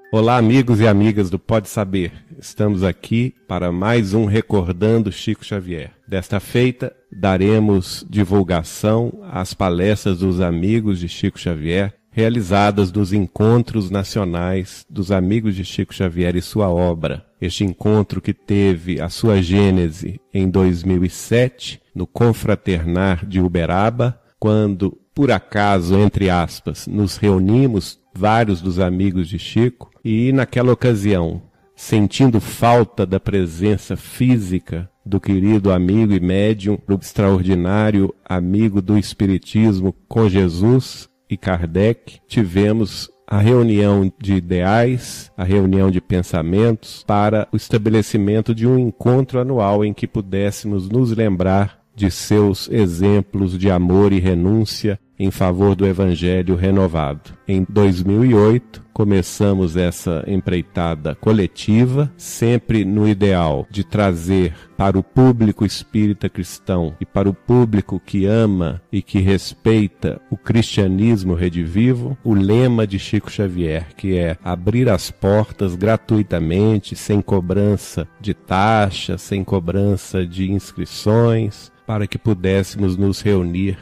Olá, amigos e amigas do Pode Saber. Estamos aqui para mais um Recordando Chico Xavier. Desta feita, daremos divulgação às palestras dos amigos de Chico Xavier, realizadas nos encontros nacionais dos amigos de Chico Xavier e sua obra. Este encontro que teve a sua gênese em 2007, no Confraternar de Uberaba, quando, por acaso, entre aspas, nos reunimos vários dos amigos de Chico, e naquela ocasião, sentindo falta da presença física do querido amigo e médium, do extraordinário amigo do Espiritismo com Jesus e Kardec, tivemos a reunião de ideais, a reunião de pensamentos para o estabelecimento de um encontro anual em que pudéssemos nos lembrar de seus exemplos de amor e renúncia em favor do Evangelho renovado. Em 2008, começamos essa empreitada coletiva, sempre no ideal de trazer para o público espírita cristão e para o público que ama e que respeita o cristianismo redivivo, o lema de Chico Xavier, que é abrir as portas gratuitamente, sem cobrança de taxa, sem cobrança de inscrições, para que pudéssemos nos reunir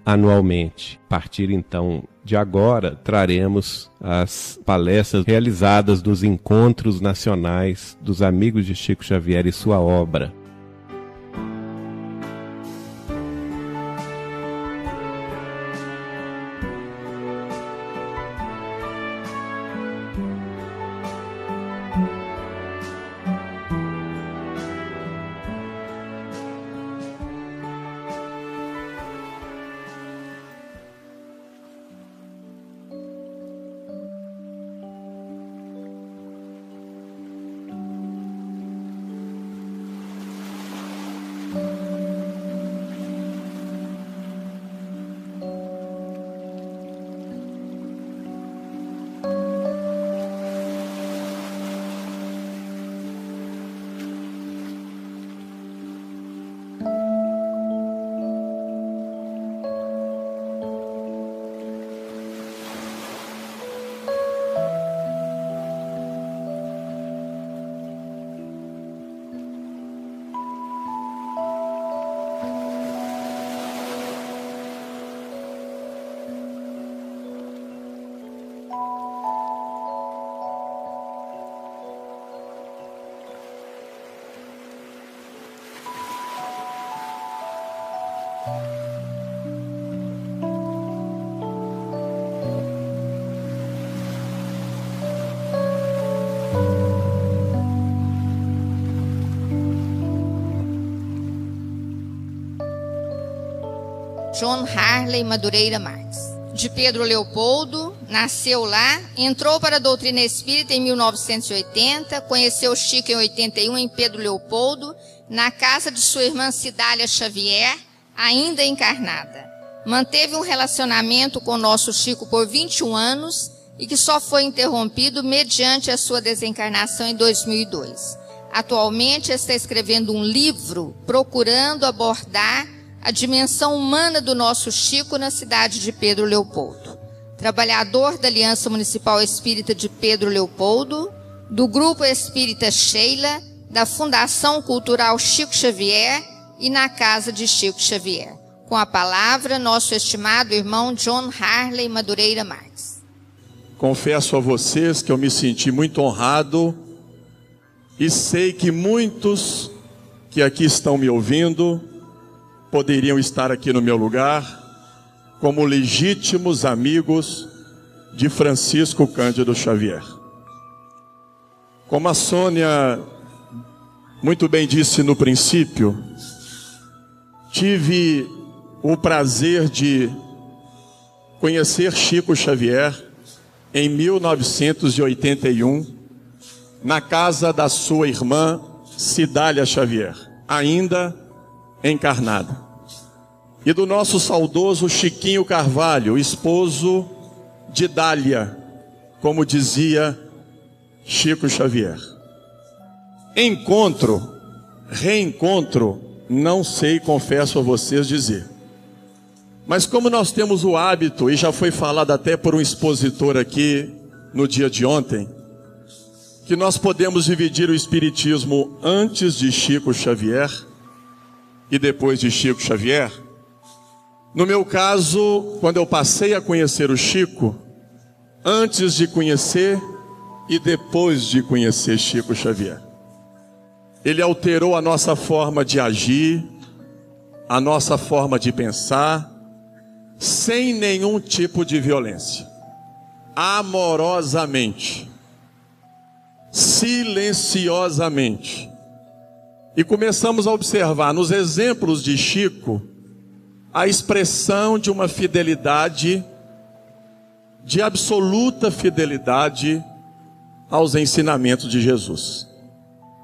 anualmente. A partir então de agora, traremos as palestras realizadas nos encontros nacionais dos amigos de Chico Xavier e sua obra. John Harley Madureira Marques. De Pedro Leopoldo, nasceu lá, entrou para a doutrina espírita em 1980, conheceu Chico em 81 em Pedro Leopoldo, na casa de sua irmã Cidália Xavier, ainda encarnada. Manteve um relacionamento com o nosso Chico por 21 anos e que só foi interrompido mediante a sua desencarnação em 2002. Atualmente está escrevendo um livro procurando abordar a dimensão humana do nosso Chico na cidade de Pedro Leopoldo. Trabalhador da Aliança Municipal Espírita de Pedro Leopoldo, do Grupo Espírita Sheila, da Fundação Cultural Chico Xavier e na Casa de Chico Xavier. Com a palavra, nosso estimado irmão John Harley Madureira Marques. Confesso a vocês que eu me senti muito honrado e sei que muitos que aqui estão me ouvindo poderiam estar aqui no meu lugar como legítimos amigos de Francisco Cândido Xavier. Como a Sônia muito bem disse no princípio, tive o prazer de conhecer Chico Xavier em 1981, na casa da sua irmã Cidália Xavier, ainda encarnada. E do nosso saudoso Chiquinho Carvalho, esposo de Dália, como dizia Chico Xavier. Encontro, reencontro, não sei, confesso a vocês dizer. Mas como nós temos o hábito, e já foi falado até por um expositor aqui no dia de ontem, que nós podemos dividir o espiritismo antes de Chico Xavier e depois de Chico Xavier. No meu caso, quando eu passei a conhecer o Chico, antes de conhecer e depois de conhecer Chico Xavier. Ele alterou a nossa forma de agir, a nossa forma de pensar, sem nenhum tipo de violência, amorosamente, silenciosamente. E começamos a observar nos exemplos de Chico a expressão de uma fidelidade, de absoluta fidelidade aos ensinamentos de Jesus,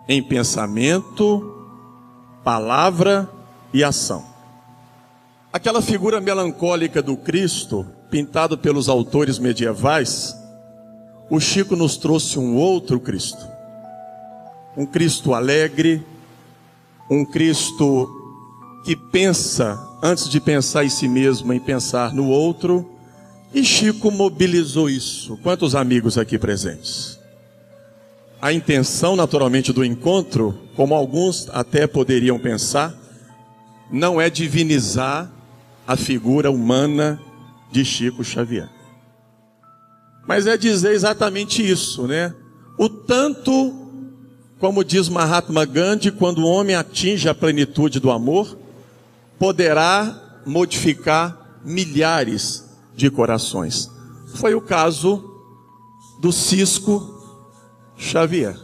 em pensamento, palavra e ação. Aquela figura melancólica do Cristo, pintado pelos autores medievais, o Chico nos trouxe um outro Cristo. Um Cristo alegre, um Cristo que pensa, antes de pensar em si mesmo, em pensar no outro. E Chico mobilizou isso. Quantos amigos aqui presentes? A intenção, naturalmente, do encontro, como alguns até poderiam pensar, não é divinizar a figura humana de Chico Xavier. Mas é dizer exatamente isso, né? O tanto, como diz Mahatma Gandhi, quando o homem atinge a plenitude do amor, poderá modificar milhares de corações. Foi o caso do Cisco Xavier.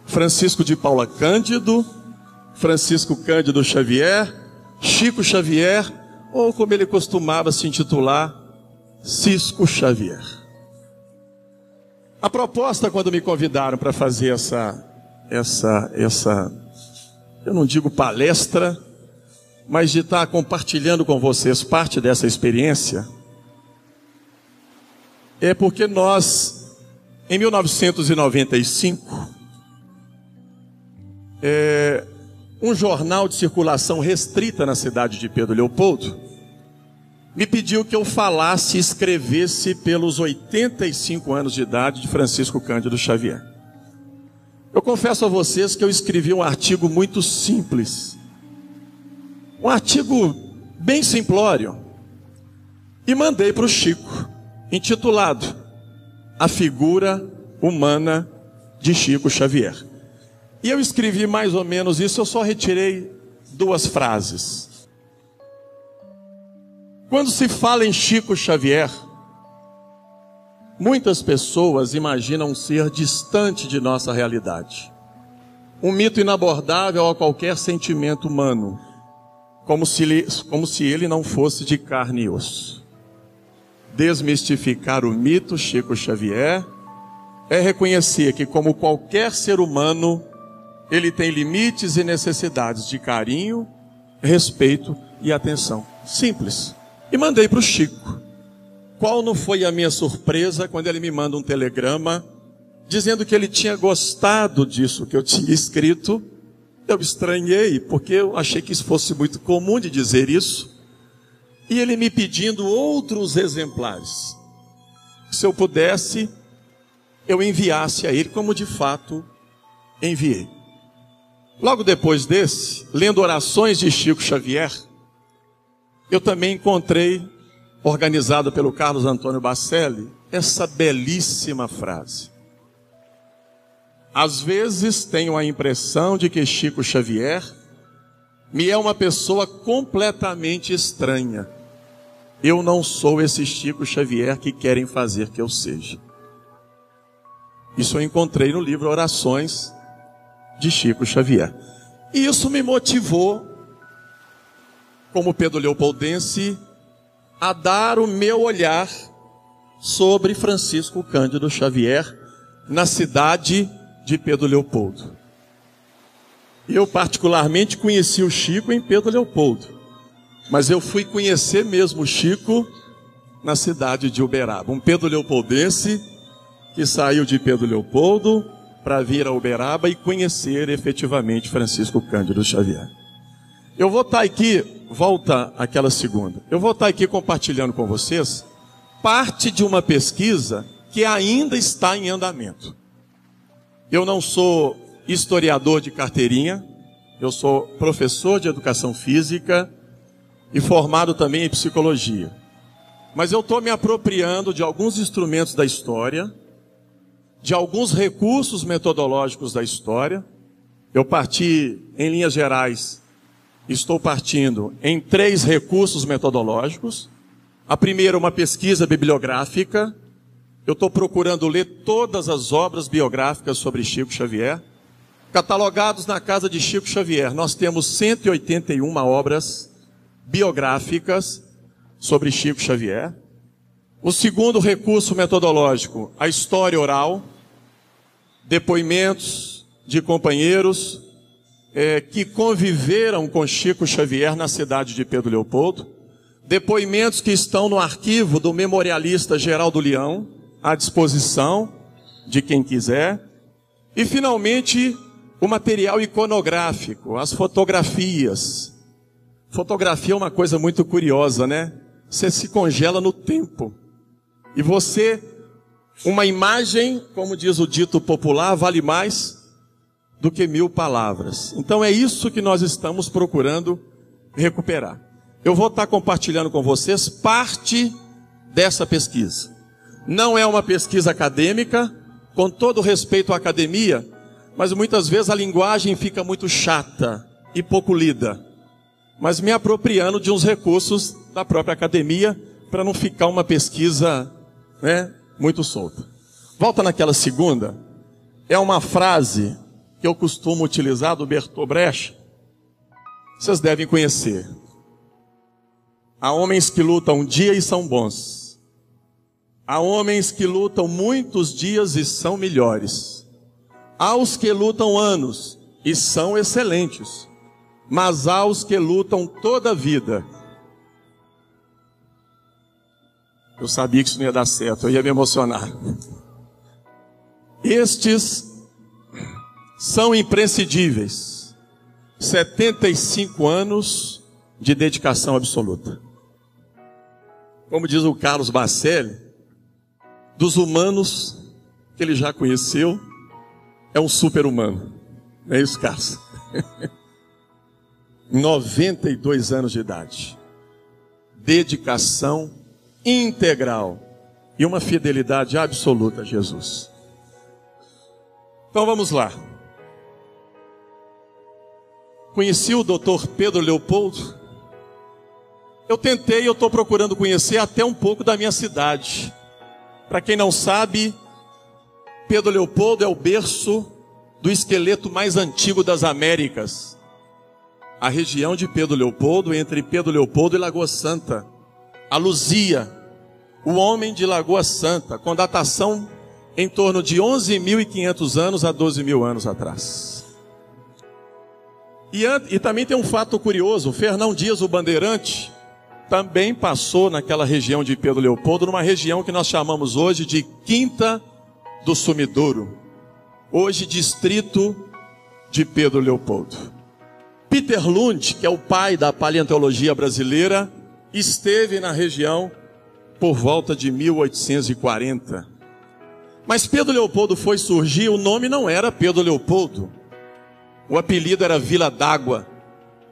Francisco de Paula Cândido, Francisco Cândido Xavier, Chico Xavier, ou como ele costumava se intitular, Cisco Xavier. A proposta, quando me convidaram para fazer essa, eu não digo palestra, mas de estar compartilhando com vocês parte dessa experiência, é porque nós, em 1995, um jornal de circulação restrita na cidade de Pedro Leopoldo me pediu que eu falasse e escrevesse pelos 85 anos de idade de Francisco Cândido Xavier. Eu confesso a vocês que eu escrevi um artigo muito simples, um artigo bem simplório, e mandei para o Chico, intitulado A Figura Humana de Chico Xavier. E eu escrevi mais ou menos isso, eu só retirei 2 frases. Quando se fala em Chico Xavier, muitas pessoas imaginam um ser distante de nossa realidade, um mito inabordável a qualquer sentimento humano, como se ele não fosse de carne e osso. Desmistificar o mito Chico Xavier é reconhecer que, como qualquer ser humano, ele tem limites e necessidades de carinho, respeito e atenção. Simples. E mandei para o Chico. Qual não foi a minha surpresa quando ele me manda um telegrama dizendo que ele tinha gostado disso que eu tinha escrito. Eu estranhei, porque eu achei que isso fosse muito comum de dizer isso. E ele me pedindo outros exemplares. Se eu pudesse, eu enviasse a ele, como de fato enviei. Logo depois desse, lendo orações de Chico Xavier, eu também encontrei, organizado pelo Carlos Antônio Bacelli, essa belíssima frase. Às vezes tenho a impressão de que Chico Xavier me é uma pessoa completamente estranha. Eu não sou esse Chico Xavier que querem fazer que eu seja. Isso eu encontrei no livro Orações de Chico Xavier. E isso me motivou, como Pedro Leopoldense, a dar o meu olhar sobre Francisco Cândido Xavier na cidade de Pedro Leopoldo. Eu particularmente conheci o Chico em Pedro Leopoldo, mas eu fui conhecer mesmo o Chico na cidade de Uberaba. Um Pedro Leopoldense que saiu de Pedro Leopoldo para vir a Uberaba e conhecer efetivamente Francisco Cândido Xavier. Eu vou estar aqui, volta aquela segunda, eu vou estar aqui compartilhando com vocês parte de uma pesquisa que ainda está em andamento. Eu não sou historiador de carteirinha, eu sou professor de educação física e formado também em psicologia. Mas eu estou me apropriando de alguns instrumentos da história, de alguns recursos metodológicos da história. Eu parti, em linhas gerais, estou partindo em 3 recursos metodológicos. A primeira, uma pesquisa bibliográfica. Eu estou procurando ler todas as obras biográficas sobre Chico Xavier. Catalogados na casa de Chico Xavier, nós temos 181 obras biográficas sobre Chico Xavier. O segundo recurso metodológico, a história oral, depoimentos de companheiros que conviveram com Chico Xavier na cidade de Pedro Leopoldo, depoimentos que estão no arquivo do memorialista Geraldo Leão, à disposição de quem quiser, e finalmente o material iconográfico, as fotografias. Fotografia é uma coisa muito curiosa, né? Você se congela no tempo. E você, uma imagem, como diz o dito popular, vale mais do que 1000 palavras. Então é isso que nós estamos procurando recuperar. Eu vou estar compartilhando com vocês parte dessa pesquisa. Não é uma pesquisa acadêmica, com todo respeito à academia, mas muitas vezes a linguagem fica muito chata e pouco lida. Mas me apropriando de uns recursos da própria academia, para não ficar uma pesquisa, muito solta. Volta naquela segunda. É uma frase que eu costumo utilizar do Bertolt Brecht. Vocês devem conhecer. Há homens que lutam um dia e são bons. Há homens que lutam muitos dias e são melhores. Há os que lutam anos e são excelentes. Mas há os que lutam toda a vida. Eu sabia que isso não ia dar certo, eu ia me emocionar. Estes são imprescindíveis. 75 anos de dedicação absoluta. Como diz o Carlos Bacelli, dos humanos que ele já conheceu, é um super-humano. Não é isso, Carlos? 92 anos de idade. Dedicação integral e uma fidelidade absoluta a Jesus. Então vamos lá. Conheci o Dr. Pedro Leopoldo. Eu estou procurando conhecer até um pouco da minha cidade. Para quem não sabe, Pedro Leopoldo é o berço do esqueleto mais antigo das Américas. A região de Pedro Leopoldo, entre Pedro Leopoldo e Lagoa Santa. A Luzia, o homem de Lagoa Santa, com datação em torno de 11.500 anos a 12.000 anos atrás. E também tem um fato curioso, o Fernão Dias, o bandeirante, também passou naquela região de Pedro Leopoldo, numa região que nós chamamos hoje de Quinta do Sumidouro, hoje distrito de Pedro Leopoldo. Peter Lund, que é o pai da paleontologia brasileira, esteve na região por volta de 1840. Mas Pedro Leopoldo foi surgir, o nome não era Pedro Leopoldo. O apelido era Vila d'Água,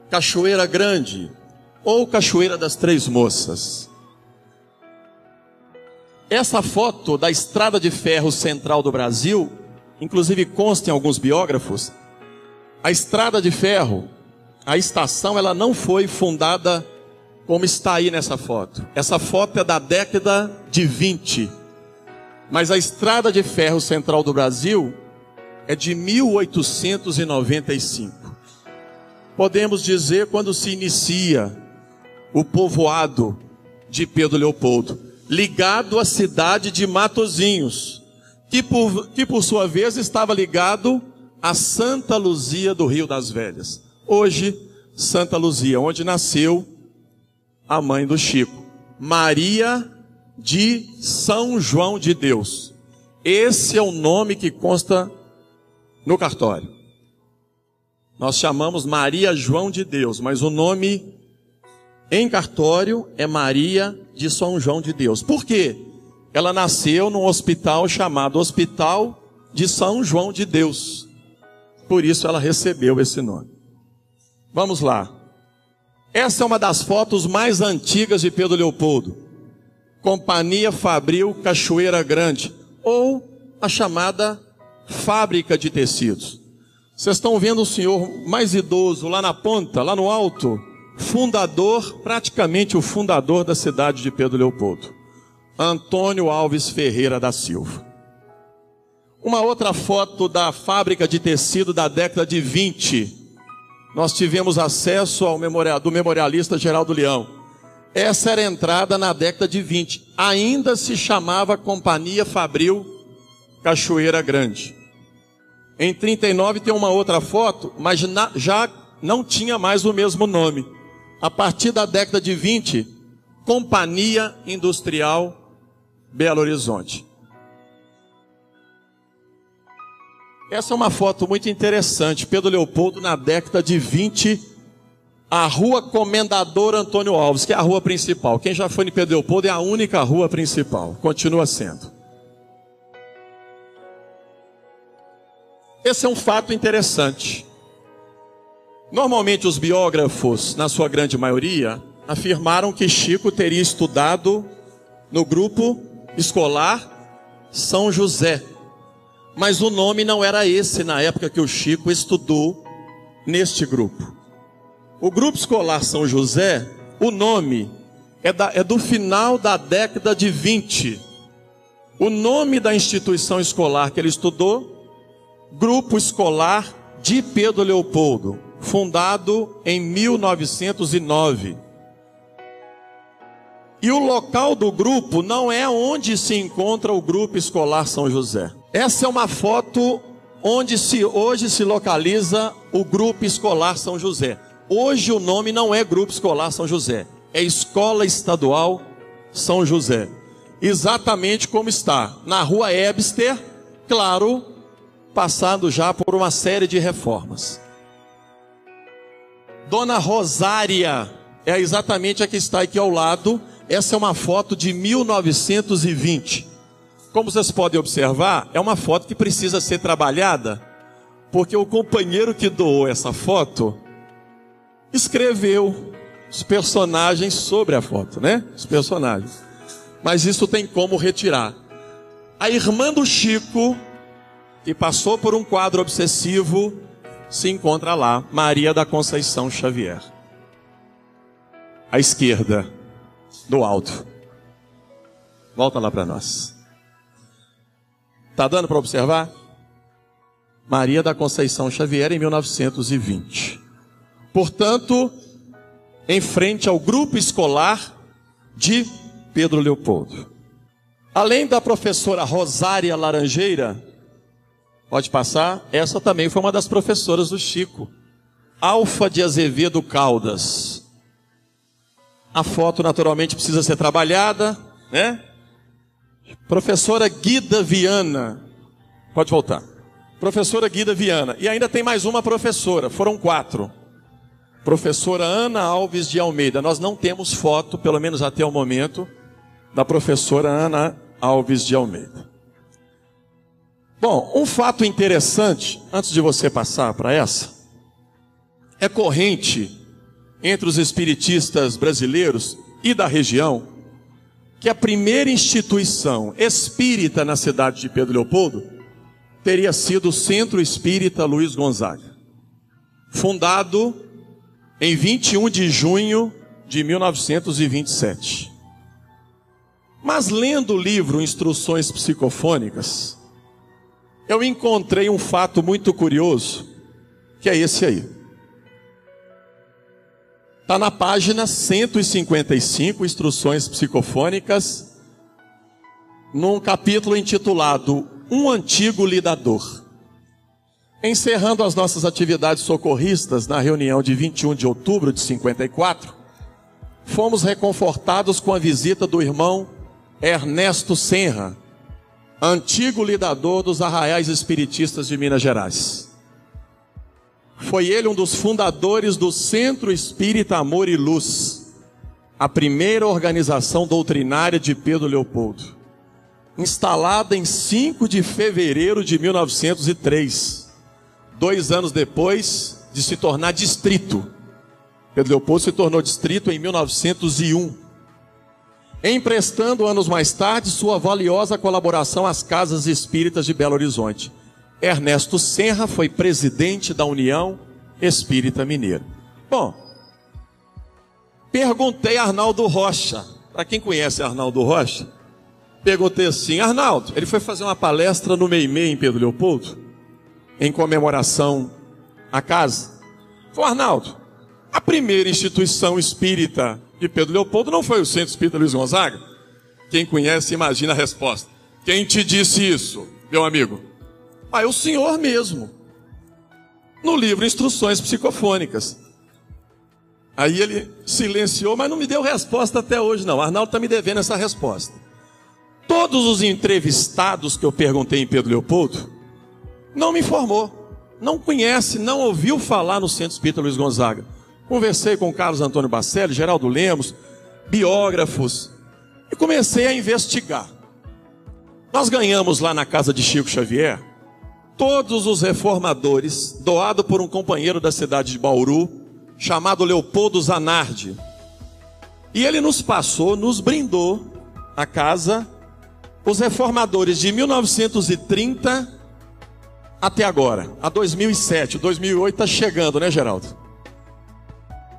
Cachoeira Grande ou Cachoeira das Três Moças. Essa foto da Estrada de Ferro Central do Brasil, inclusive consta em alguns biógrafos, a Estrada de Ferro, a estação, ela não foi fundada como está aí nessa foto. Essa foto é da década de 20. Mas a Estrada de Ferro Central do Brasil é de 1895. Podemos dizer quando se inicia o povoado de Pedro Leopoldo, ligado à cidade de Matozinhos, que por sua vez estava ligado a Santa Luzia do Rio das Velhas. Hoje, Santa Luzia, onde nasceu a mãe do Chico, Maria de São João de Deus. Esse é o nome que consta no cartório. Nós chamamos Maria João de Deus, mas o nome em cartório é Maria de São João de Deus. Por quê? Ela nasceu num hospital chamado Hospital de São João de Deus. Por isso ela recebeu esse nome. Vamos lá. Essa é uma das fotos mais antigas de Pedro Leopoldo. Companhia Fabril Cachoeira Grande, ou a chamada fábrica de tecidos. Vocês estão vendo o senhor mais idoso lá na ponta, lá no alto, fundador, praticamente o fundador da cidade de Pedro Leopoldo, Antônio Alves Ferreira da Silva. Uma outra foto da fábrica de tecido da década de 20. Nós tivemos acesso ao do memorialista Geraldo Leão. Essa era a entrada na década de 20. Ainda se chamava Companhia Fabril Cachoeira Grande. Em 39 tem uma outra foto, mas já não tinha mais o mesmo nome. A partir da década de 20, Companhia Industrial Belo Horizonte. Essa é uma foto muito interessante. Pedro Leopoldo, na década de 20, a rua Comendador Antônio Alves, que é a rua principal. Quem já foi em Pedro Leopoldo é a única rua principal. Continua sendo. Esse é um fato interessante. Normalmente os biógrafos, na sua grande maioria, afirmaram que Chico teria estudado no grupo escolar São José. Mas o nome não era esse na época que o Chico estudou neste grupo. O grupo escolar São José, o nome é do final da década de 20. O nome da instituição escolar que ele estudou, Grupo Escolar de Pedro Leopoldo, fundado em 1909. E o local do grupo não é onde se encontra o Grupo Escolar São José. Essa é uma foto onde hoje se localiza o Grupo Escolar São José. Hoje o nome não é Grupo Escolar São José, é Escola Estadual São José. Exatamente como está, na Rua Ebster, claro, passando já por uma série de reformas. Dona Rosária é exatamente a que está aqui ao lado. Essa é uma foto de 1920. Como vocês podem observar, é uma foto que precisa ser trabalhada, porque o companheiro que doou essa foto escreveu os personagens sobre a foto, né? Os personagens. Mas isso tem como retirar. A irmã do Chico, que passou por um quadro obsessivo, se encontra lá, Maria da Conceição Xavier. À esquerda, do alto. Volta lá para nós. Está dando para observar? Maria da Conceição Xavier, em 1920. Portanto, em frente ao grupo escolar de Pedro Leopoldo. Além da professora Rosária Laranjeira, pode passar, essa também foi uma das professoras do Chico. Alfa de Azevedo Caldas. A foto naturalmente precisa ser trabalhada, né? Professora Guida Viana. Pode voltar. Professora Guida Viana. E ainda tem mais uma professora, foram 4. Professora Ana Alves de Almeida. Nós não temos foto, pelo menos até o momento, da professora Ana Alves de Almeida. Bom, um fato interessante, antes de você passar para essa, é corrente entre os espiritistas brasileiros e da região, que a primeira instituição espírita na cidade de Pedro Leopoldo teria sido o Centro Espírita Luiz Gonzaga, fundado em 21 de junho de 1927. Mas lendo o livro Instruções Psicofônicas, eu encontrei um fato muito curioso, que é esse aí. Está na página 155, Instruções Psicofônicas, num capítulo intitulado Um Antigo Lidador. Encerrando as nossas atividades socorristas na reunião de 21 de outubro de 54, fomos reconfortados com a visita do irmão Ernesto Senra, antigo lidador dos Arraiais Espiritistas de Minas Gerais. Foi ele um dos fundadores do Centro Espírita Amor e Luz, a primeira organização doutrinária de Pedro Leopoldo. instalada em 5 de fevereiro de 1903, 2 anos depois de se tornar distrito. Pedro Leopoldo se tornou distrito em 1901, emprestando anos mais tarde sua valiosa colaboração às casas espíritas de Belo Horizonte. Ernesto Senra foi presidente da União Espírita Mineira. Bom, perguntei a Arnaldo Rocha, para quem conhece Arnaldo Rocha, perguntei assim: Arnaldo, ele foi fazer uma palestra no Meimei em Pedro Leopoldo, em comemoração à casa. Falei: Arnaldo, a primeira instituição espírita de Pedro Leopoldo não foi o Centro Espírita Luiz Gonzaga? Quem conhece imagina a resposta. Quem te disse isso, meu amigo? É o senhor mesmo, no livro Instruções Psicofônicas. Aí ele silenciou, mas não me deu resposta até hoje não. Arnaldo está me devendo essa resposta. Todos os entrevistados que eu perguntei em Pedro Leopoldo não me informou, não conhece, não ouviu falar no Centro Espírita Luiz Gonzaga. Conversei com o Carlos Antônio Bacelli, Geraldo Lemos, biógrafos, e comecei a investigar. Nós ganhamos lá na casa de Chico Xavier todos os reformadores, doado por um companheiro da cidade de Bauru, chamado Leopoldo Zanardi. E ele nos passou, nos brindou a casa, os reformadores de 1930 até agora, a 2007, 2008 está chegando, né, Geraldo?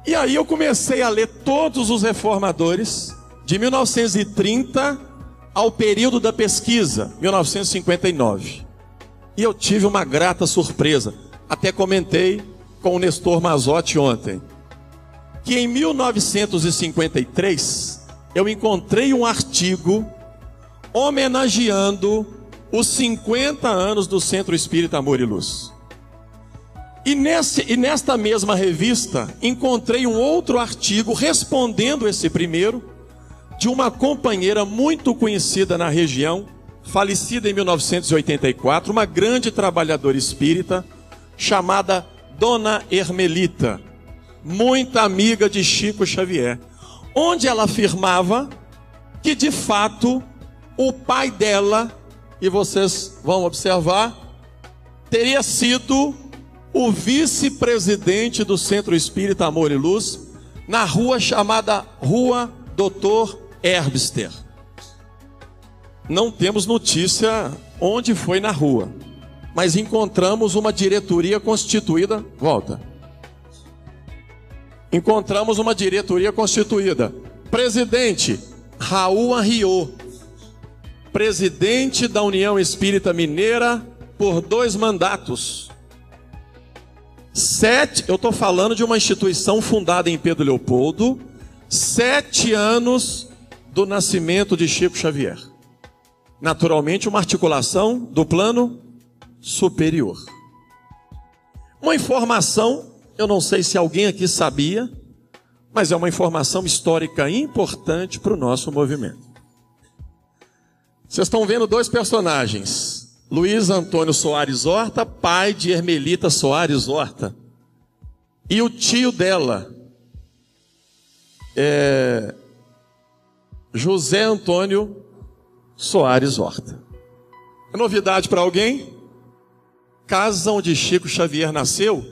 E aí eu comecei a ler todos os reformadores de 1930 ao período da pesquisa, 1959. E eu tive uma grata surpresa. Até comentei com o Nestor Mazotti ontem, que em 1953 eu encontrei um artigo homenageando os 50 anos do Centro Espírita Amor e Luz. E nesta mesma revista encontrei um outro artigo respondendo esse primeiro, de uma companheira muito conhecida na região, falecida em 1984, uma grande trabalhadora espírita, chamada Dona Hermelita, muito amiga de Chico Xavier, onde ela afirmava que de fato o pai dela, e vocês vão observar, teria sido o vice-presidente do Centro Espírita Amor e Luz, na rua chamada Rua Doutor Herbster. Não temos notícia onde foi na rua, mas encontramos uma diretoria constituída. Volta. Encontramos uma diretoria constituída. Presidente, Raul Arriot. Presidente da União Espírita Mineira por 2 mandatos. 7, eu estou falando de uma instituição fundada em Pedro Leopoldo, 7 anos do nascimento de Chico Xavier. Naturalmente, uma articulação do plano superior. Uma informação, eu não sei se alguém aqui sabia, mas é uma informação histórica importante para o nosso movimento. Vocês estão vendo 2 personagens. Luiz Antônio Soares Horta, pai de Hermelita Soares Horta. E o tio dela, José Antônio Soares Horta. É novidade para alguém? Casa onde Chico Xavier nasceu,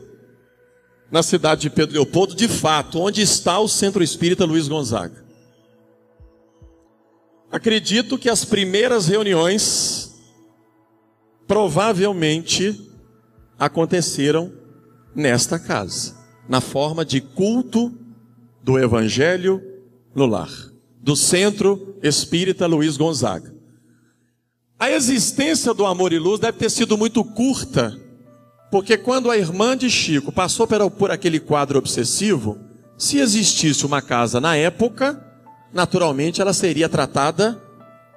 na cidade de Pedro Leopoldo, de fato, onde está o Centro Espírita Luiz Gonzaga. Acredito que as primeiras reuniões provavelmente aconteceram nesta casa, na forma de culto do Evangelho no lar, do Centro Espírita Luiz Gonzaga. A existência do Amor e Luz deve ter sido muito curta, porque quando a irmã de Chico passou por aquele quadro obsessivo, se existisse uma casa na época, naturalmente ela seria tratada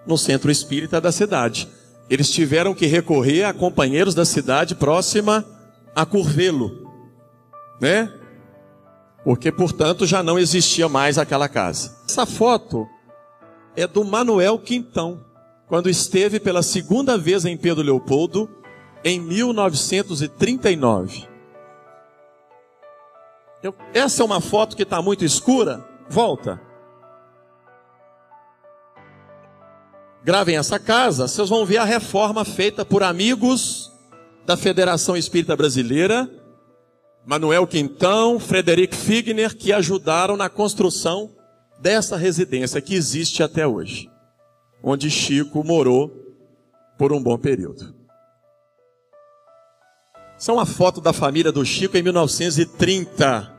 no Centro Espírita da cidade. Eles tiveram que recorrer a companheiros da cidade próxima a Curvelo, né? Porque, portanto, já não existia mais aquela casa. Essa foto é do Manuel Quintão, quando esteve pela segunda vez em Pedro Leopoldo, em 1939. Essa é uma foto que está muito escura. Volta. gravem essa casa, vocês vão ver a reforma feita por amigos da Federação Espírita Brasileira, Manuel Quintão, Frederic Figner, que ajudaram na construção dessa residência que existe até hoje, onde Chico morou por um bom período. Essa é uma foto da família do Chico em 1930.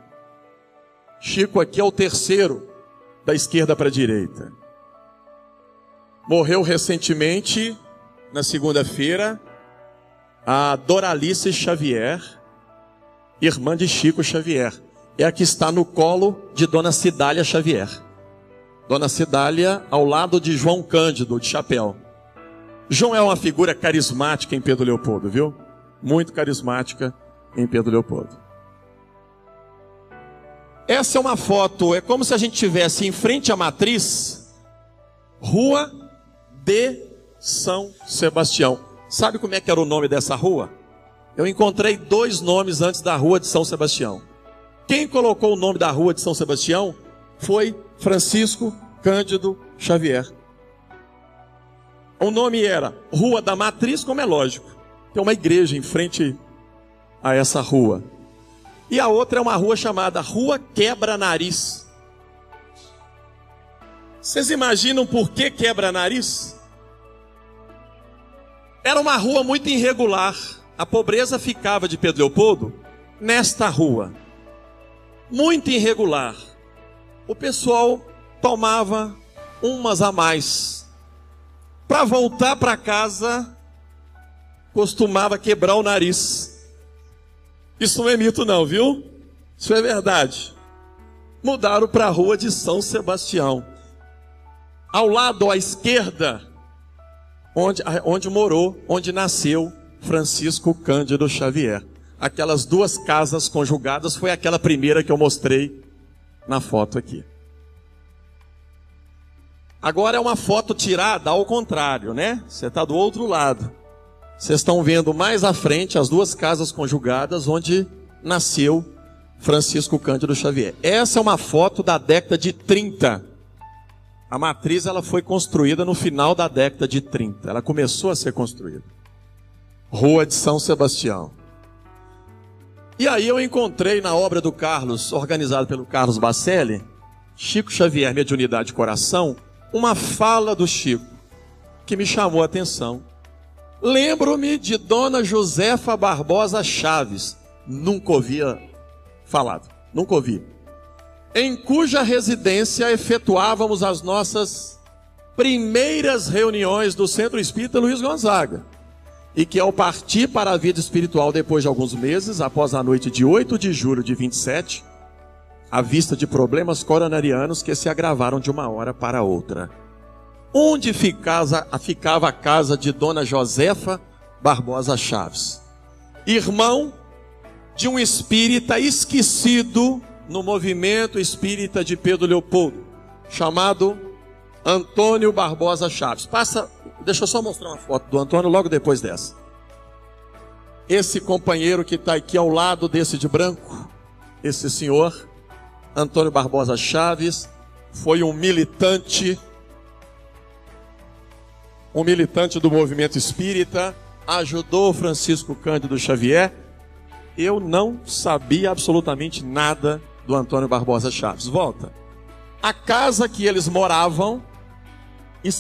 Chico aqui é o terceiro, da esquerda para a direita. Morreu recentemente, na segunda-feira, a Doralice Xavier, irmã de Chico Xavier. É a que está no colo de Dona Cidália Xavier. Dona Cidália ao lado de João Cândido, de chapéu. João é uma figura carismática em Pedro Leopoldo, viu? Muito carismática em Pedro Leopoldo. Essa é uma foto, é como se a gente tivesse em frente à matriz, Rua de São Sebastião. Sabe como é que era o nome dessa rua? Eu encontrei 2 nomes antes da Rua de São Sebastião. Quem colocou o nome da Rua de São Sebastião foi Francisco Cândido Xavier. O nome era Rua da Matriz, como é lógico. Tem uma igreja em frente a essa rua. E a outra é uma rua chamada Rua Quebra-Nariz. Vocês imaginam por que Quebra-Nariz? Era uma rua muito irregular. A pobreza ficava de Pedro Leopoldo nesta rua. Muito irregular. O pessoal tomava umas a mais. Para voltar para casa, costumava quebrar o nariz. Isso não é mito não, viu? Isso é verdade. Mudaram para a Rua de São Sebastião. Ao lado, à esquerda, onde morou, onde nasceu Francisco Cândido Xavier. Aquelas 2 casas conjugadas foi aquela primeira que eu mostrei na foto aqui. Agora é uma foto tirada ao contrário, né? Você está do outro lado. Vocês estão vendo mais à frente as 2 casas conjugadas onde nasceu Francisco Cândido Xavier. Essa é uma foto da década de 30. A matriz ela foi construída no final da década de 30. Ela começou a ser construída. Rua de São Sebastião. E aí eu encontrei na obra do Carlos, organizada pelo Carlos Bacelli, Chico Xavier, Mediunidade de Coração, uma fala do Chico que me chamou a atenção. Lembro-me de Dona Josefa Barbosa Chaves, nunca ouvia falado, nunca ouvi, em cuja residência efetuávamos as nossas primeiras reuniões do Centro Espírita Luiz Gonzaga, e que ao partir para a vida espiritual depois de alguns meses, após a noite de 8 de julho de 27, à vista de problemas coronarianos que se agravaram de uma hora para outra. Onde ficava a casa de Dona Josefa Barbosa Chaves, irmão de um espírita esquecido no movimento espírita de Pedro Leopoldo, chamado Antônio Barbosa Chaves. Deixa eu só mostrar uma foto do Antônio logo depois dessa. Esse companheiro que está aqui ao lado desse de branco, esse senhor, Antônio Barbosa Chaves, foi um militante do movimento espírita, ajudou Francisco Cândido Xavier. Eu não sabia absolutamente nada do Antônio Barbosa Chaves. Volta. A casa que eles moravam,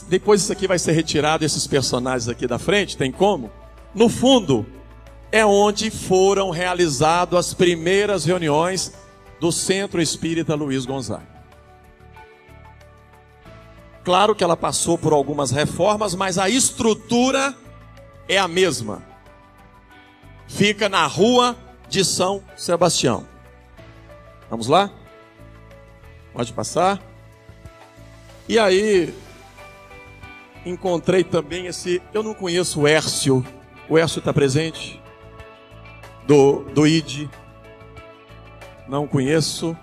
depois isso aqui vai ser retirado, esses personagens aqui da frente, tem como? No fundo, é onde foram realizadas as primeiras reuniões do Centro Espírita Luiz Gonzaga. Claro que ela passou por algumas reformas, mas a estrutura é a mesma. Fica na Rua de São Sebastião. Vamos lá? Pode passar. E aí, encontrei também esse... Eu não conheço o Hércio. O Hércio está presente? Do ID. Não conheço.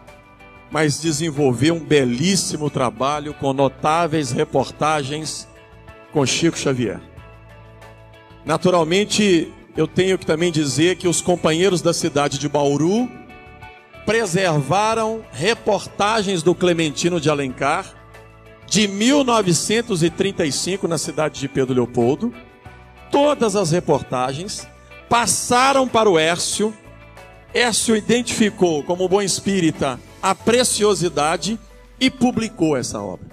Mas desenvolveu um belíssimo trabalho com notáveis reportagens com Chico Xavier. Naturalmente, eu tenho que também dizer que os companheiros da cidade de Bauru preservaram reportagens do Clementino de Alencar de 1935 na cidade de Pedro Leopoldo. Todas as reportagens passaram para o Hércio. Hércio identificou como bom espírita a preciosidade e publicou essa obra.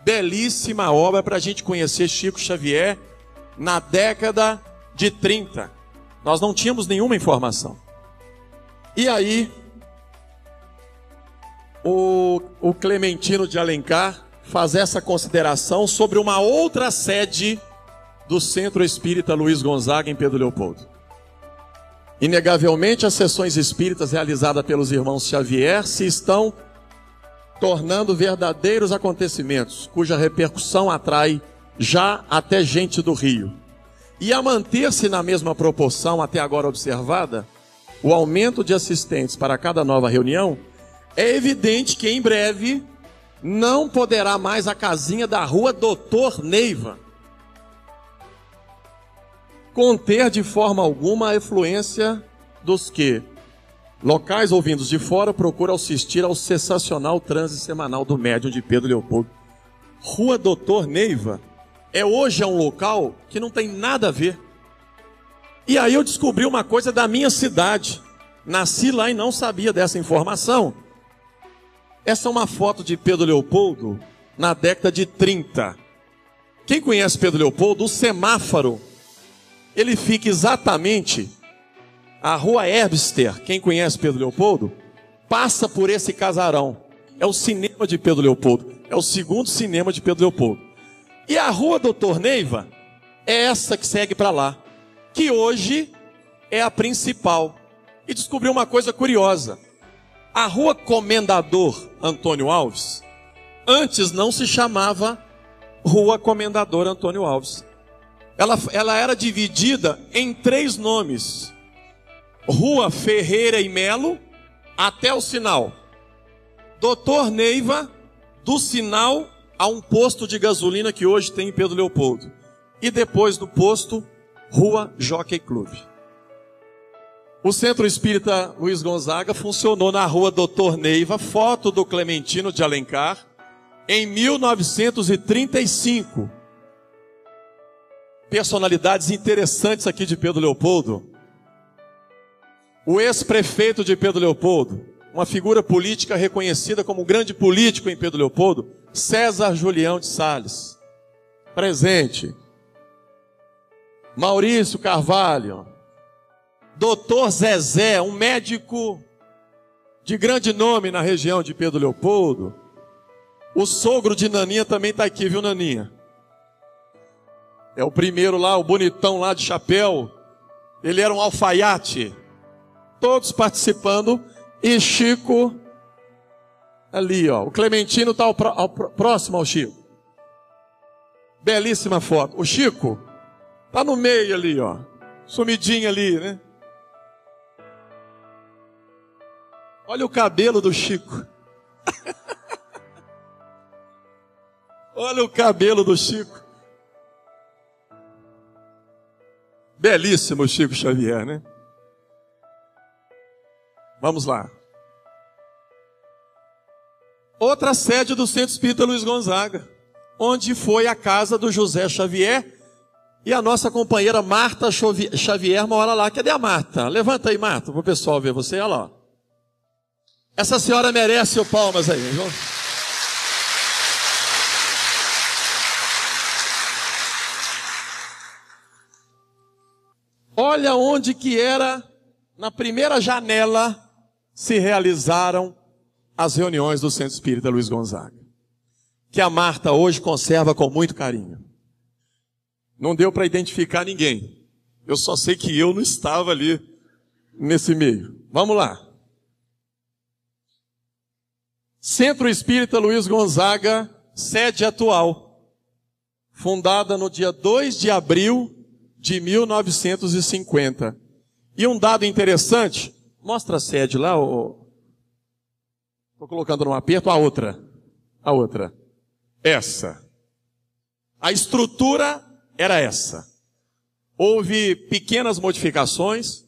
Belíssima obra para a gente conhecer Chico Xavier na década de 30. Nós não tínhamos nenhuma informação. E aí, o Clementino de Alencar faz essa consideração sobre uma outra sede do Centro Espírita Luiz Gonzaga em Pedro Leopoldo. Inegavelmente, as sessões espíritas realizadas pelos irmãos Xavier se estão tornando verdadeiros acontecimentos, cuja repercussão atrai já até gente do Rio. E a manter-se na mesma proporção até agora observada, o aumento de assistentes para cada nova reunião, é evidente que em breve não poderá mais a casinha da rua Doutor Neiva conter de forma alguma a influência dos que, locais ou vindos de fora, procuram assistir ao sensacional transe semanal do médium de Pedro Leopoldo. Rua Doutor Neiva hoje é um local que não tem nada a ver. E aí eu descobri uma coisa da minha cidade. Nasci lá e não sabia dessa informação. Essa é uma foto de Pedro Leopoldo na década de 30. Quem conhece Pedro Leopoldo, o semáforo, ele fica exatamente a rua Herbster. Quem conhece Pedro Leopoldo, passa por esse casarão. É o cinema de Pedro Leopoldo. É o segundo cinema de Pedro Leopoldo. E a rua Doutor Neiva é essa que segue para lá, que hoje é a principal. E descobri uma coisa curiosa. A rua Comendador Antônio Alves, antes não se chamava Rua Comendador Antônio Alves. Ela era dividida em 3 nomes. Rua Ferreira e Melo, até o sinal. Doutor Neiva, do sinal a um posto de gasolina que hoje tem em Pedro Leopoldo. E depois do posto, Rua Jockey Club. O Centro Espírita Luiz Gonzaga funcionou na rua Doutor Neiva, foto do Clementino de Alencar, em 1935. Personalidades interessantes aqui de Pedro Leopoldo. O ex-prefeito de Pedro Leopoldo, uma figura política reconhecida como grande político em Pedro Leopoldo, César Julião de Sales, presente. Maurício Carvalho, Doutor Zezé, um médico de grande nome na região de Pedro Leopoldo. O sogro de Naninha também está aqui, viu, Naninha? É o primeiro lá, o bonitão lá de chapéu. Ele era um alfaiate. Todos participando. E Chico, ali, ó. O Clementino está próximo ao Chico. Belíssima foto. O Chico está no meio ali, ó. Sumidinho ali, né? Olha o cabelo do Chico. Olha o cabelo do Chico. Belíssimo Chico Xavier, né? Vamos lá. Outra sede do Centro Espírita Luiz Gonzaga, onde foi a casa do José Xavier, e a nossa companheira Marta Xavier mora lá. Cadê a Marta? Levanta aí, Marta, para o pessoal ver você. Olha lá. Essa senhora merece o palmas aí. Viu? Olha onde que era, na primeira janela, se realizaram as reuniões do Centro Espírita Luiz Gonzaga, que a Marta hoje conserva com muito carinho. Não deu para identificar ninguém. Eu só sei que eu não estava ali nesse meio. Vamos lá. Centro Espírita Luiz Gonzaga, sede atual, fundada no dia 2 de abril de 1950. E um dado interessante, mostra a sede lá, estou colocando num aperto, a outra, essa. A estrutura era essa. Houve pequenas modificações,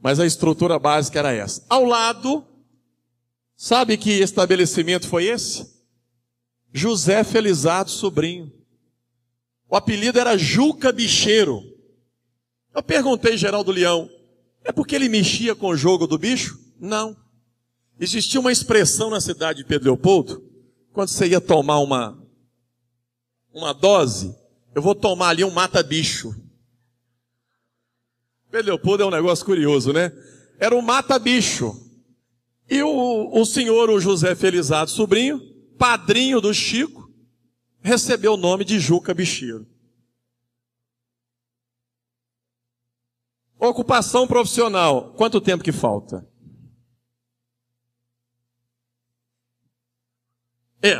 mas a estrutura básica era essa. Ao lado, sabe que estabelecimento foi esse? José Felizardo Sobrinho. O apelido era Juca Bicheiro. Eu perguntei, Geraldo Leão, é porque ele mexia com o jogo do bicho? Não. Existia uma expressão na cidade de Pedro Leopoldo, quando você ia tomar uma dose, eu vou tomar ali um mata-bicho. Pedro Leopoldo é um negócio curioso, né? Era um mata-bicho. E o senhor, o José Felizardo Sobrinho, padrinho do Chico, recebeu o nome de Juca Bicheiro. Ocupação profissional. Quanto tempo que falta?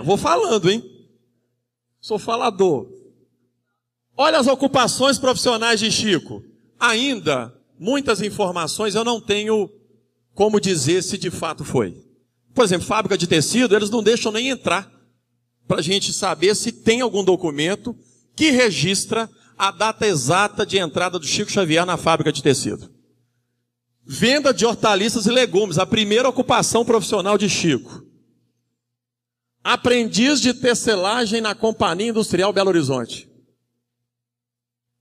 Vou falando, hein? Sou falador. Olha as ocupações profissionais de Chico. Ainda, muitas informações eu não tenho como dizer se de fato foi. Por exemplo, fábrica de tecido, eles não deixam nem entrar para a gente saber se tem algum documento que registra a data exata de entrada do Chico Xavier na fábrica de tecido. Venda de hortaliças e legumes, a primeira ocupação profissional de Chico. Aprendiz de tecelagem na Companhia Industrial Belo Horizonte.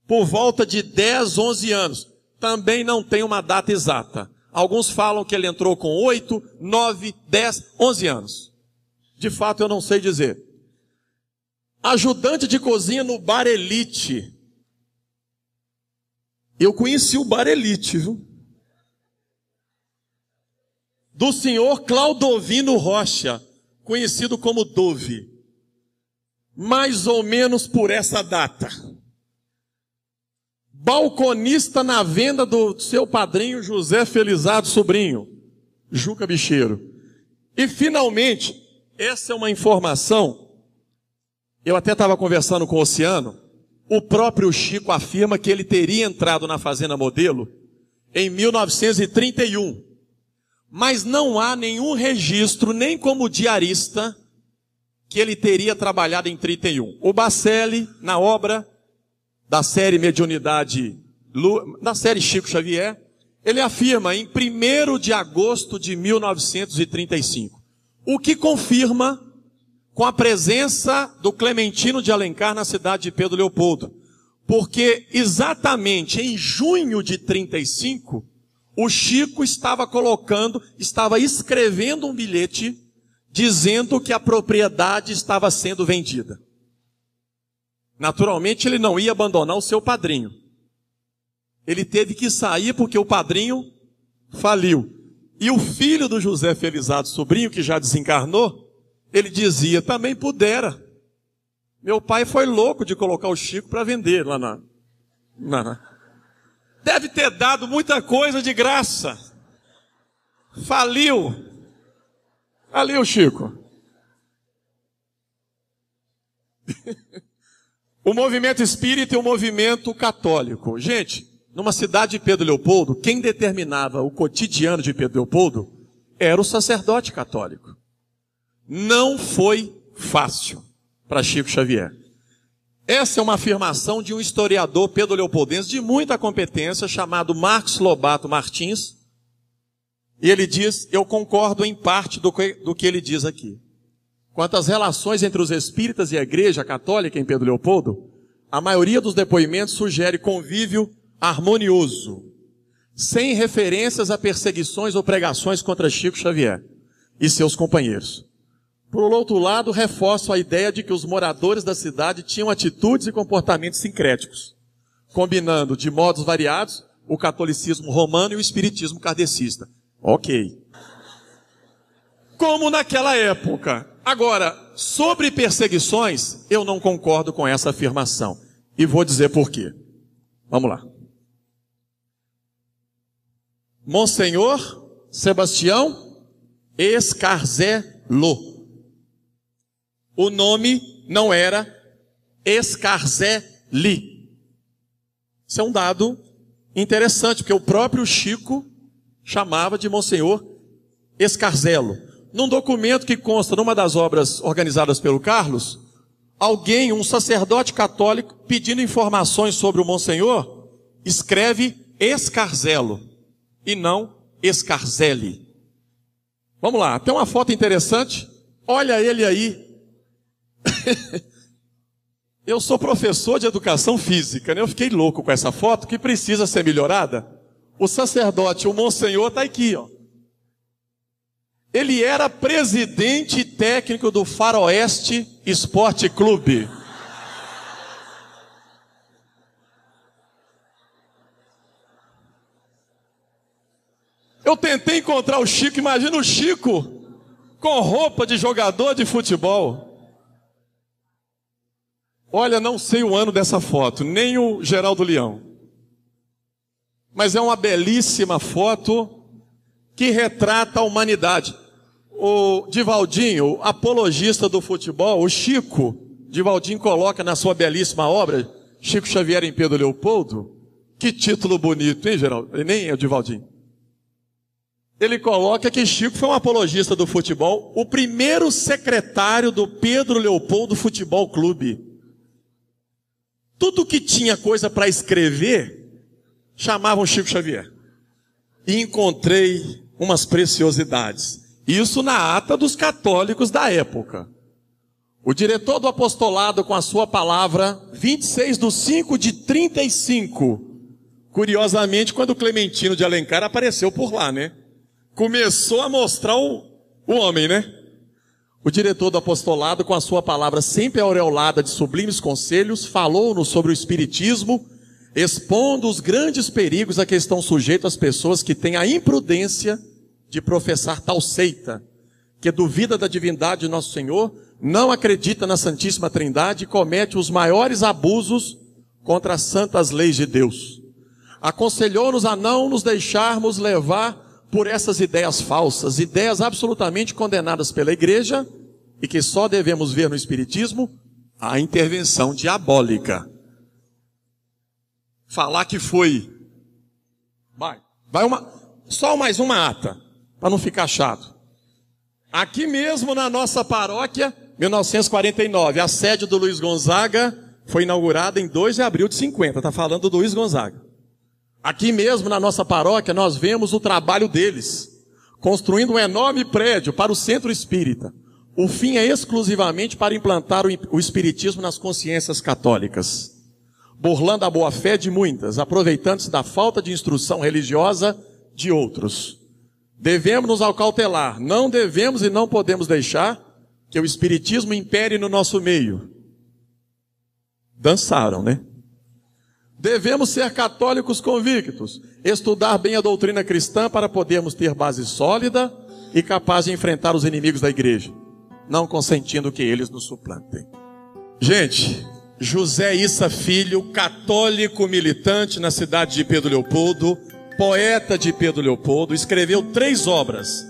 Por volta de 10, 11 anos. Também não tem uma data exata. Alguns falam que ele entrou com 8, 9, 10, 11 anos. De fato, eu não sei dizer. Ajudante de cozinha no Bar Elite. Eu conheci o Bar Elite, viu? Do senhor Claudovino Rocha, conhecido como Dove. Mais ou menos por essa data. Balconista na venda do seu padrinho José Felizardo Sobrinho, Juca Bicheiro. E finalmente, essa é uma informação, eu até estava conversando com o Oceano, o próprio Chico afirma que ele teria entrado na Fazenda Modelo em 1931. Mas não há nenhum registro, nem como diarista, que ele teria trabalhado em 31. O Bacelli, na obra da série Mediunidade, da série Chico Xavier, ele afirma em 1º de agosto de 1935. O que confirma com a presença do Clementino de Alencar na cidade de Pedro Leopoldo. Porque exatamente em junho de 35, o Chico estava escrevendo um bilhete dizendo que a propriedade estava sendo vendida. Naturalmente, ele não ia abandonar o seu padrinho. Ele teve que sair porque o padrinho faliu. E o filho do José Felizardo Sobrinho, que já desencarnou, ele dizia, também pudera. Meu pai foi louco de colocar o Chico para vender lá na... Deve ter dado muita coisa de graça. Faliu. Faliu, Chico. O movimento espírita e o movimento católico. Gente, numa cidade de Pedro Leopoldo, quem determinava o cotidiano de Pedro Leopoldo era o sacerdote católico. Não foi fácil para Chico Xavier. Essa é uma afirmação de um historiador pedro-leopoldense de muita competência, chamado Marcos Lobato Martins. E ele diz, eu concordo em parte do que ele diz aqui. Quanto às relações entre os espíritas e a igreja católica em Pedro Leopoldo, a maioria dos depoimentos sugere convívio harmonioso, sem referências a perseguições ou pregações contra Chico Xavier e seus companheiros. Por outro lado, reforço a ideia de que os moradores da cidade tinham atitudes e comportamentos sincréticos, combinando de modos variados o catolicismo romano e o espiritismo kardecista. Ok. Como naquela época. Agora, sobre perseguições, eu não concordo com essa afirmação. E vou dizer por quê. Vamos lá. Monsenhor Sebastião Escarzelo. O nome não era Escarzeli. Isso é um dado interessante, porque o próprio Chico chamava de Monsenhor Escarzelo. Num documento que consta numa das obras organizadas pelo Carlos, alguém, um sacerdote católico, pedindo informações sobre o Monsenhor, escreve Escarzelo e não Escarzeli. Vamos lá, tem uma foto interessante. Olha ele aí. Eu sou professor de educação física, né? Eu fiquei louco com essa foto que precisa ser melhorada. O sacerdote, o Monsenhor, está aqui, ó. Ele era presidente técnico do Faroeste Esporte Clube. Eu tentei encontrar o Chico, imagina o Chico com roupa de jogador de futebol. Olha, não sei o ano dessa foto, nem o Geraldo Leão. Mas é uma belíssima foto que retrata a humanidade. O Divaldinho, apologista do futebol, o Chico, Divaldinho coloca na sua belíssima obra, Chico Xavier em Pedro Leopoldo. Que título bonito, hein, Geraldo? Nem é o Divaldinho. Ele coloca que Chico foi um apologista do futebol, o primeiro secretário do Pedro Leopoldo Futebol Clube. Tudo que tinha coisa para escrever, chamavam Chico Xavier. E encontrei umas preciosidades. Isso na ata dos católicos da época. O diretor do apostolado com a sua palavra, 26/5/35. Curiosamente, quando Clementino de Alencar apareceu por lá, né? Começou a mostrar o homem, né? O diretor do apostolado, com a sua palavra sempre aureolada de sublimes conselhos, falou-nos sobre o espiritismo, expondo os grandes perigos a que estão sujeitas as pessoas que têm a imprudência de professar tal seita, que duvida da divindade de nosso Senhor, não acredita na Santíssima Trindade e comete os maiores abusos contra as santas leis de Deus. Aconselhou-nos a não nos deixarmos levar por essas ideias falsas, ideias absolutamente condenadas pela igreja e que só devemos ver no espiritismo a intervenção diabólica. Falar que foi... Só mais uma ata, para não ficar chato. Aqui mesmo na nossa paróquia, 1949, a sede do Luiz Gonzaga foi inaugurada em 2 de abril de 50, está falando do Luiz Gonzaga. Aqui mesmo na nossa paróquia nós vemos o trabalho deles, construindo um enorme prédio para o centro espírita. O fim é exclusivamente para implantar o espiritismo nas consciências católicas, burlando a boa-fé de muitas, aproveitando-se da falta de instrução religiosa de outros. Devemos nos acautelar, não devemos e não podemos deixar que o espiritismo impere no nosso meio. Dançaram, né? Devemos ser católicos convictos, estudar bem a doutrina cristã para podermos ter base sólida e capaz de enfrentar os inimigos da igreja, não consentindo que eles nos suplantem. Gente, José Issa Filho, católico militante na cidade de Pedro Leopoldo, poeta de Pedro Leopoldo, escreveu 3 obras,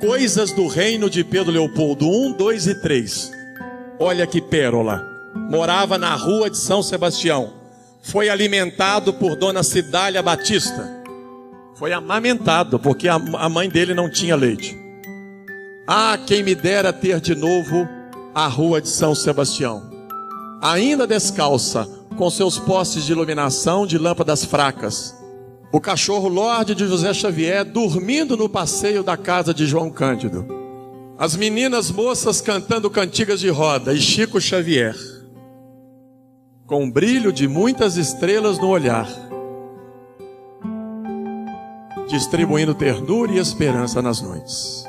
Coisas do Reino de Pedro Leopoldo, 1, 2 e 3. Olha que pérola. Morava na rua de São Sebastião. Foi alimentado por Dona Cidália Batista. Foi amamentado, porque a mãe dele não tinha leite. Ah, quem me dera ter de novo a rua de São Sebastião. Ainda descalça, com seus postes de iluminação de lâmpadas fracas. O cachorro Lorde de José Xavier dormindo no passeio da casa de João Cândido. As meninas moças cantando cantigas de roda e Chico Xavier, com o brilho de muitas estrelas no olhar, distribuindo ternura e esperança nas noites.